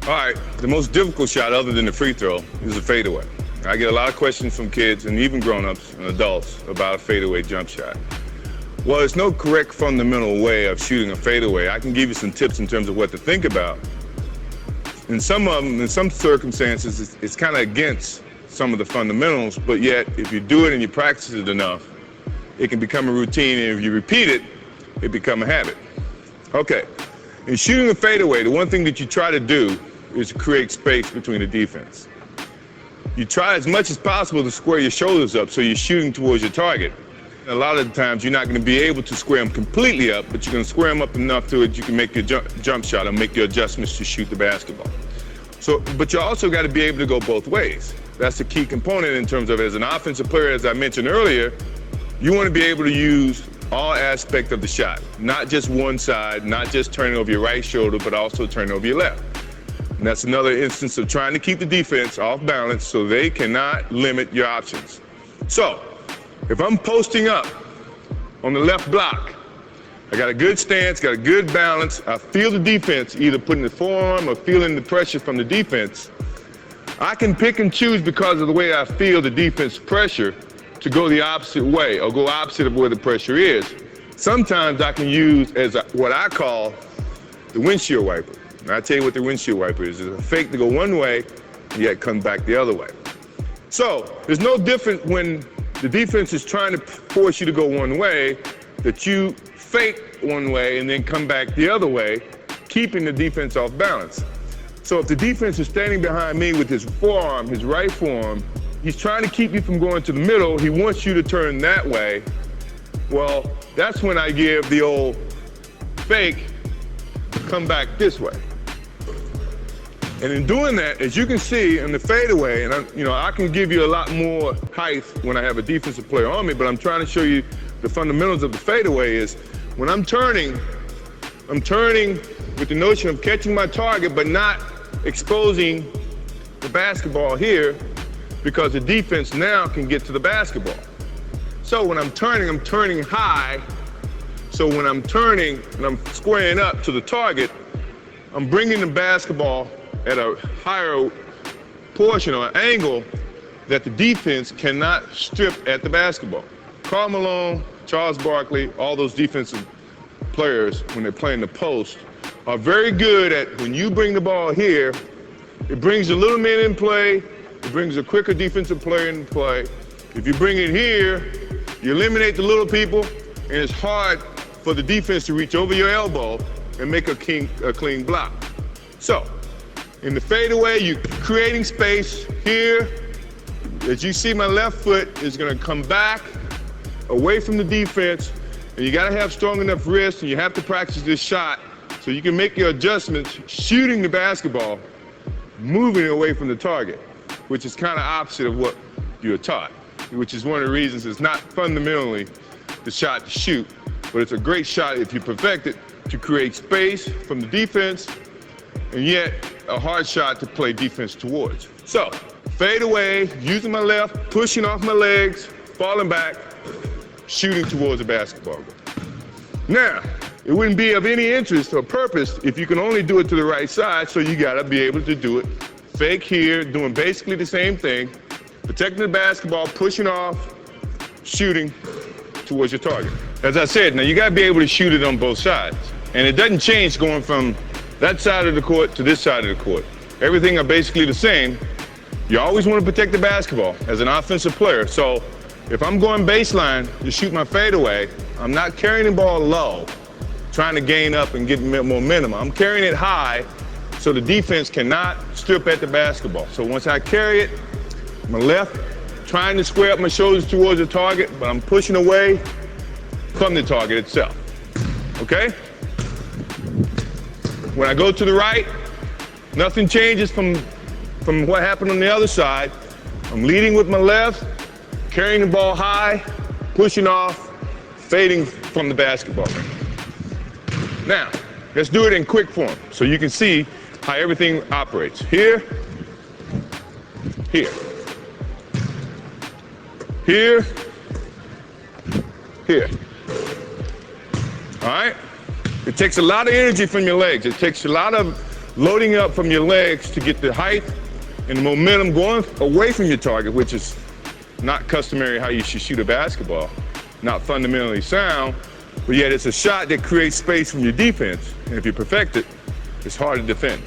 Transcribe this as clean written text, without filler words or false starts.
All right, the most difficult shot other than the free throw is a fadeaway. I get a lot of questions from kids and even grown-ups and adults about a fadeaway jump shot. Well, there's no correct fundamental way of shooting a fadeaway. I can give you some tips in terms of what to think about. In some of them, in some circumstances, it's kind of against some of the fundamentals, but yet if you do it and you practice it enough, it can become a routine, and if you repeat it, it becomes a habit. Okay, in shooting a fadeaway, the one thing that you try to do is to create space between the defense. You try as much as possible to square your shoulders up so you're shooting towards your target. A lot of the times you're not going to be able to square them completely up, but you're going to square them up enough to it you can make your jump shot and make your adjustments to shoot the basketball. But you also got to be able to go both ways. That's the key component in terms of, as an offensive player, as I mentioned earlier, you want to be able to use all aspects of the shot, not just one side, not just turning over your right shoulder, but also turning over your left. And that's another instance of trying to keep the defense off balance so they cannot limit your options. So, if I'm posting up on the left block, I got a good stance, got a good balance, I feel the defense either putting the forearm or feeling the pressure from the defense, I can pick and choose because of the way I feel the defense pressure to go the opposite way or go opposite of where the pressure is. Sometimes I can use as what I call the windshield wiper. And I'll tell you what the windshield wiper is. It's a fake to go one way, yet come back the other way. So there's no different when the defense is trying to force you to go one way, that you fake one way and then come back the other way, keeping the defense off balance. So if the defense is standing behind me with his forearm, his right forearm, he's trying to keep you from going to the middle, he wants you to turn that way. Well, that's when I give the old fake, come back this way. And in doing that, as you can see in the fadeaway, and I can give you a lot more height when I have a defensive player on me, but I'm trying to show you the fundamentals of the fadeaway is when I'm turning with the notion of catching my target, but not exposing the basketball here because the defense now can get to the basketball. So when I'm turning high. So when I'm turning and I'm squaring up to the target, I'm bringing the basketball at a higher portion or angle that the defense cannot strip at the basketball. Karl Malone, Charles Barkley, all those defensive players, when they're playing the post, are very good at when you bring the ball here, it brings the little man in play, it brings a quicker defensive player in play. If you bring it here, you eliminate the little people, and it's hard for the defense to reach over your elbow and make a clean block. So, in the fadeaway, you're creating space here. As you see, my left foot is gonna come back away from the defense, and you gotta have strong enough wrists, and you have to practice this shot so you can make your adjustments, shooting the basketball, moving away from the target, which is kind of opposite of what you're taught, which is one of the reasons it's not fundamentally the shot to shoot, but it's a great shot if you perfect it to create space from the defense, and yet a hard shot to play defense towards. So, fade away, using my left, pushing off my legs, falling back, shooting towards the basketball. Now, it wouldn't be of any interest or purpose if you can only do it to the right side, so you gotta be able to do it fake here, doing basically the same thing, protecting the basketball, pushing off, shooting towards your target. As I said, now you gotta be able to shoot it on both sides. And it doesn't change going from that side of the court to this side of the court. Everything are basically the same. You always want to protect the basketball as an offensive player. So if I'm going baseline to shoot my fadeaway, I'm not carrying the ball low, trying to gain up and get momentum. I'm carrying it high so the defense cannot strip at the basketball. So once I carry it, my left, trying to square up my shoulders towards the target, but I'm pushing away from the target itself, okay? When I go to the right, nothing changes from what happened on the other side. I'm leading with my left, carrying the ball high, pushing off, fading from the basketball. Now, let's do it in quick form so you can see how everything operates. Here, here, here, here. All right? It takes a lot of energy from your legs. It takes a lot of loading up from your legs to get the height and the momentum going away from your target, which is not customary how you should shoot a basketball, not fundamentally sound, but yet it's a shot that creates space from your defense. And if you perfect it, it's hard to defend.